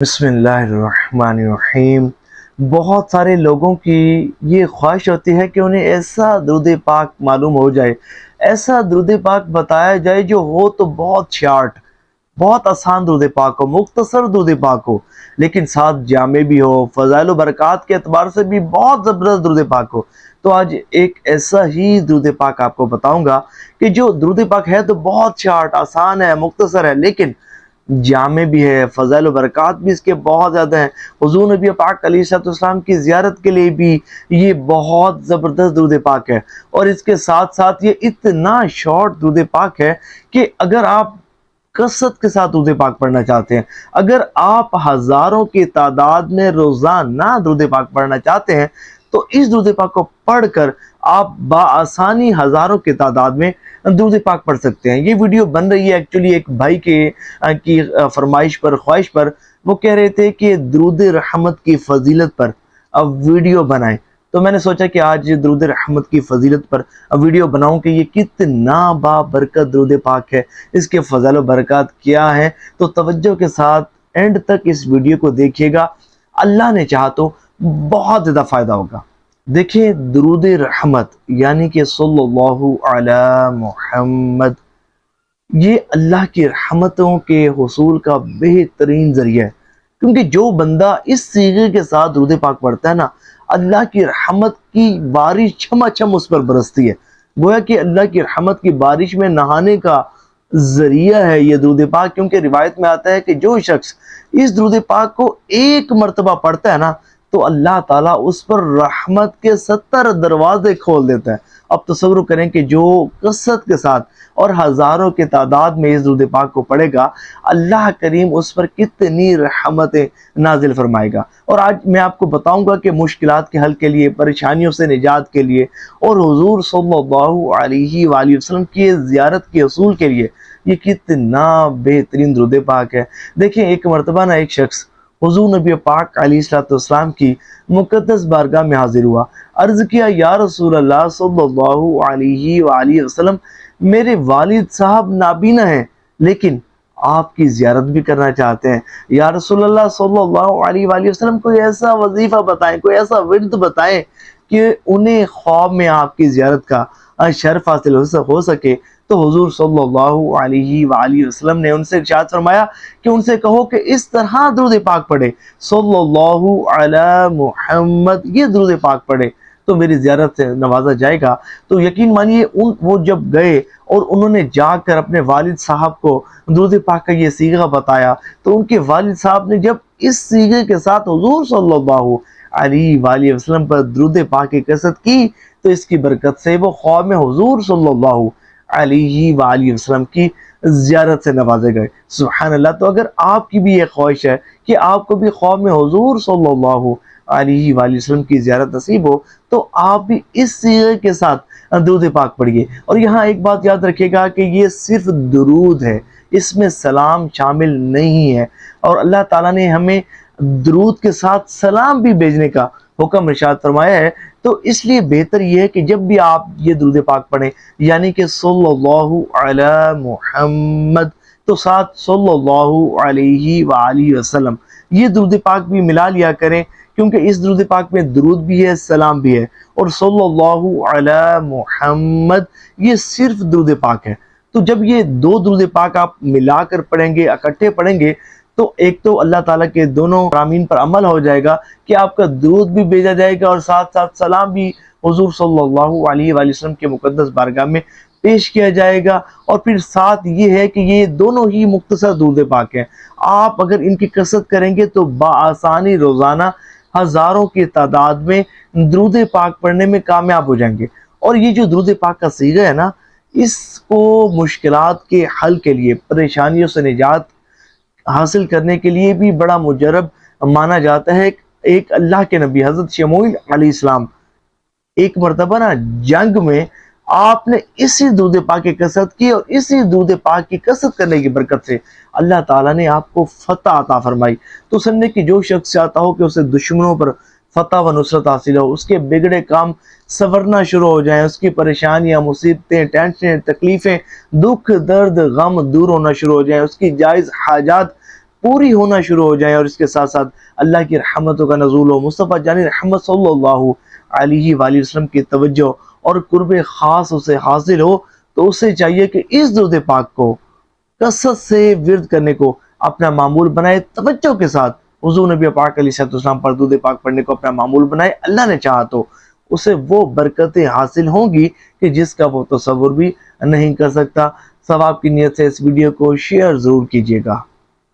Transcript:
बिस्मिल्लाहिर्रहमानिर्रहीम। बहुत सारे लोगों की ये ख्वाहिश होती है कि उन्हें ऐसा दुरूद पाक मालूम हो जाए, ऐसा दुरूद पाक बताया जाए जो हो तो बहुत शार्ट, बहुत आसान दुरूद पाक हो, मुख्तसर दुरूद पाक हो, लेकिन साथ जामे भी हो, फ़ज़ाइल व बरक़ात के एतबार से भी बहुत ज़बरदस्त दुरूद पाक हो। तो आज एक ऐसा ही दुरूद पाक आपको बताऊँगा कि जो दुरूद पाक है तो बहुत शार्ट, आसान है, मुख्तसर है, लेकिन जामे भी है, फ़ज़ाइल व बरक़ात भी इसके बहुत ज़्यादा हैं। हुज़ूर नबी पाक अलैहिस्सलाम की ज़ियारत के लिए भी ये बहुत ज़बरदस्त दुरूद पाक है, और इसके साथ साथ ये इतना शॉर्ट दुरूद पाक है कि अगर आप कसरत के साथ दुरूद पाक पढ़ना चाहते हैं, अगर आप हज़ारों की तादाद में रोज़ाना दुरूद पाक पढ़ना चाहते हैं, तो इस दुरूद पाक को पढ़कर आप बाआसानी हज़ारों की तादाद में दुरूद पाक पढ़ सकते हैं। ये वीडियो बन रही है एक्चुअली एक भाई की फरमाइश पर, ख्वाहिश पर। वो कह रहे थे कि दुरूद रहमत की फजीलत पर अब वीडियो बनाएं, तो मैंने सोचा कि आज दुरूद रहमत की फजीलत पर वीडियो बनाऊं कि ये कितना बाबरकत दुरूद पाक है, इसके फ़ज़ाइल व बरक़ात क्या है। तो तवज्जो के साथ एंड तक इस वीडियो को देखिएगा, अल्लाह ने चाहा तो बहुत ज़्यादा फ़ायदा होगा। देखिए, दुरूद रहमत यानी कि सल्लल्लाहु अला मुहम्मद, ये अल्लाह की रहमतों के हुसूल का बेहतरीन ज़रिया है, क्योंकि जो बंदा इस सीगे के साथ दुरूद पाक पढ़ता है ना, अल्लाह की रहमत की बारिश छमाछम उस पर बरसती है। गोया कि अल्लाह की रहमत की बारिश में नहाने का ज़रिया है ये दुरूद पाक, क्योंकि रिवायत में आता है कि जो शख्स इस दुरूद पाक को एक मरतबा पढ़ता है ना, तो अल्लाह ताला उस पर रहमत के 70 दरवाजे खोल देता है। अब तसव्वुर करें कि जो कसरत के साथ और हज़ारों की तादाद में इस दुरूद पाक को पढ़ेगा, अल्लाह करीम उस पर कितनी रहमतें नाजिल फरमाएगा। और आज मैं आपको बताऊंगा कि मुश्किलात के हल के लिए, परेशानियों से निजात के लिए और हुज़ूर सल्लल्लाहु अलैहि वसल्लम की ज़ियारत के उसूल के लिए ये कितना बेहतरीन दुरूद पाक है। देखिए, एक मरतबा ना एक शख्स हुज़ूर नबी पाक अलैहिस्सलाम की मुक़द्दस बारगाह में हाजिर हुआ। अर्ज़ किया, या रसूल अल्लाह सल्लल्लाहु अलैहि वसल्लम, मेरे वालिद साहब नाबीना हैं, लेकिन आपकी ज़ियारत भी करना चाहते हैं। या रसूल अल्लाह सल्लल्लाहु अलैहि वसल्लम, कोई ऐसा वजीफ़ा बताएं, कोई ऐसा विर्द बताएं कि उन्हें ख्वाब में आपकी ज़ियारत का शर्फ हासिल हो सके। तो हुज़ूर सल्लल्लाहु अलैहि वसल्लम ने उनसे इरशाद फरमाया कि उनसे कहो कि इस तरह दुरूद पाक पढ़े, सल्लल्लाहु अला मुहम्मद, ये दुरूद पाक पढ़े तो मेरी ज़ियारत से नवाजा जाएगा। तो यकीन मानिए, वो जब गए और उन्होंने जाकर अपने वालिद साहब को दुरूद पाक का ये सीगा बताया, तो उनके वालिद साहब ने जब इस सीगे के साथ हुज़ूर सल्लल्लाहु अलैहि वसल्लम पर दुरूद पाक की कसरत की, तो इसकी बरकत से वो ख्वाब में हुज़ूर सल्लल्लाहु अलैहि वसल्लम की ज़ियारत से नवाजे गए। सुभान अल्लाह। तो अगर आपकी भी ये ख्वाहिश है कि आपको भी ख्वाब में हुज़ूर सल्लल्लाहु अलैहि वसल्लम की ज़ियारत नसीब हो, तो आप भी इस सीगे के साथ दुरूद पाक पढ़िए। और यहाँ एक बात याद रखिएगा कि ये सिर्फ दुरूद है, इसमें सलाम शामिल नहीं है, और अल्लाह ताला ने हमें दुरूद के साथ सलाम भी भेजने का हुक्म इरशाद फरमाया है। तो इसलिए बेहतर ये है कि जब भी आप ये दुरूद पाक पढ़ें, यानी कि सल्लल्लाहु अला मुहम्मद, तो साथ सल्लल्लाहु अलैहि वसल्लम, ये दुरूद पाक भी मिला लिया करें, क्योंकि इस दुरूद पाक में दुरूद भी है, सलाम भी है, और सल्लल्लाहु अला मुहम्मद ये सिर्फ दुरूद पाक है। तो जब ये दो दुरूद पाक आप मिलाकर पढ़ेंगे, इकट्ठे पढ़ेंगे, तो एक तो अल्लाह ताला के दोनों फरामीन पर अमल हो जाएगा कि आपका दुरूद भी भेजा जाएगा और साथ साथ सलाम भी हुज़ूर सल्लल्लाहु अलैहि वसल्लम के मुक़द्दस बारगाह में पेश किया जाएगा। और फिर साथ ये है कि ये दोनों ही मुख्तसर दुरूद पाक हैं। आप अगर इनकी कसरत करेंगे तो बाआसानी रोज़ाना हज़ारों की तादाद में दुरूद पाक पढ़ने में कामयाब हो जाएंगे। और ये जो दुरूद पाक का सीगा है ना, इसको मुश्किलात के हल के लिए, परेशानियों से निजात हासिल करने के लिए भी बड़ा मुजरब माना जाता है। एक अल्लाह के नबी हज़रत शमूएल अलैहिस्सलाम, एक मरतबा ना जंग में आपने इसी दुरूद पाक की कसरत की, और इसी दुरूद पाक की कसरत करने की बरकत से अल्लाह ताला ने आपको फतह अता फरमाई। तो सुनने की जो शख्स चाहता हो कि उसे दुश्मनों पर फतह व नुसरत हासिल हो, उसके बिगड़े काम संवरना शुरू हो जाएं, उसकी परेशानियां, मुसीबतें, टेंशनें, तकलीफ़ें, दुख, दर्द, गम दूर होना शुरू हो जाएं, उसकी जायज़ हाजात پوری ہونا شروع ہو جائیں، اور اس کے ساتھ ساتھ اللہ کی رحمتوں کا نزول ہو، مصطفیٰ جان رحمت صلی اللہ علیہ وآلہ وسلم کی توجہ اور قرب خاص اسے حاصل ہو، تو اسے چاہیے کہ اس درود پاک کو کثرت سے ورد کرنے کو اپنا معمول بنائے، توجہ کے ساتھ حضور نبی پاک علیہ السلام پر درود پاک پڑھنے کو اپنا معمول بنائے۔ اللہ نے چاہا تو اسے وہ برکتیں حاصل ہوں گی کہ جس کا وہ تصور بھی نہیں کر سکتا۔ ثواب کی نیت سے اس ویڈیو کو شیئر ضرور کیجیے گا۔